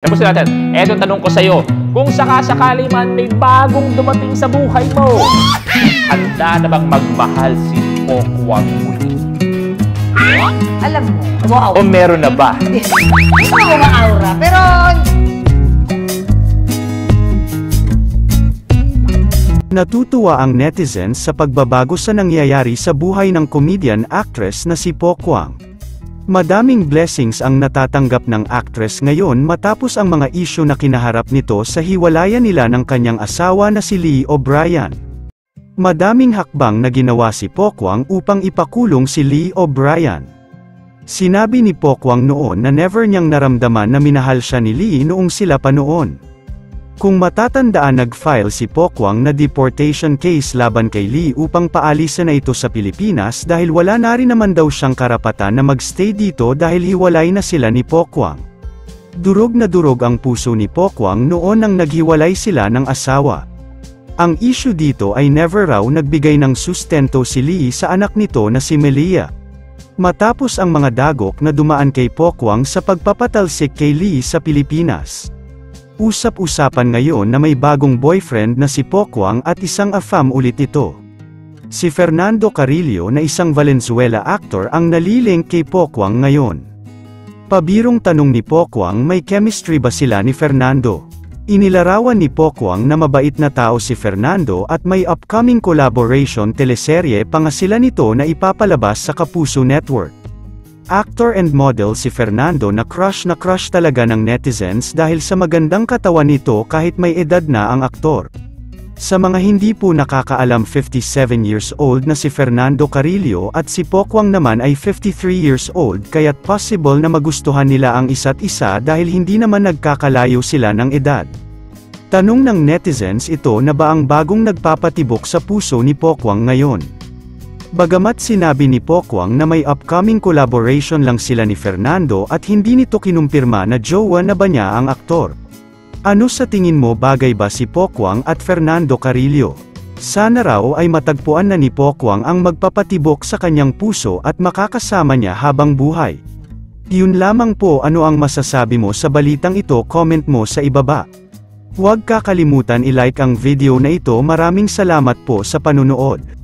tapusin natin. Eto yung tanong ko sa'yo. Kung sakasakali man may bagong dumating sa buhay mo, handa na bang magmahal si Pokwang muli? Alam mo, wow. O meron na ba? Hindi ko ma-aura, pero... Natutuwa ang netizens sa pagbabago sa nangyayari sa buhay ng comedian-actress na si Pokwang. Madaming blessings ang natatanggap ng actress ngayon matapos ang mga isyu na kinaharap nito sa hiwalayan nila ng kanyang asawa na si Lee O'Brien. Madaming hakbang na ginawa si Pokwang upang ipakulong si Lee O'Brien. Sinabi ni Pokwang noon na never niyang naramdaman na minahal siya ni Lee noong sila pa noon. Kung matatandaan, nag-file si Pokwang na deportation case laban kay Lee upang paalisin na ito sa Pilipinas dahil wala na rin naman daw siyang karapatan na magstay dito dahil hiwalay na sila ni Pokwang. Durog na durog ang puso ni Pokwang noon nang naghiwalay sila ng asawa. Ang issue dito ay never raw nagbigay ng sustento si Lee sa anak nito na si Melia. Matapos ang mga dagok na dumaan kay Pokwang sa pagpapatalsik kay Lee sa Pilipinas. Usap-usapan ngayon na may bagong boyfriend na si Pokwang at isang afam ulit ito. Si Fernando Carrillo na isang Valenzuela actor ang nalilink kay Pokwang ngayon. Pabirong tanong ni Pokwang, may chemistry ba sila ni Fernando? Inilarawan ni Pokwang na mabait na tao si Fernando at may upcoming collaboration teleserye pa nga sila nito na ipapalabas sa Kapuso Network. Actor and model si Fernando na crush talaga ng netizens dahil sa magandang katawan nito kahit may edad na ang aktor. Sa mga hindi po nakakaalam, 57 years old na si Fernando Carrillo at si Pokwang naman ay 53 years old, kaya't possible na magustuhan nila ang isa't isa dahil hindi naman nagkakalayo sila ng edad. Tanong ng netizens ito na ba ang bagong nagpapatibok sa puso ni Pokwang ngayon. Bagamat sinabi ni Pokwang na may upcoming collaboration lang sila ni Fernando at hindi nito kinumpirma na jowa na ba niya ang aktor. Ano sa tingin mo, bagay ba si Pokwang at Fernando Carrillo? Sana raw ay matagpuan na ni Pokwang ang magpapatibok sa kanyang puso at makakasama niya habang buhay. Yun lamang po. Ano ang masasabi mo sa balitang ito? Comment mo sa ibaba. Huwag kakalimutan i-like ang video na ito. Maraming salamat po sa panunood.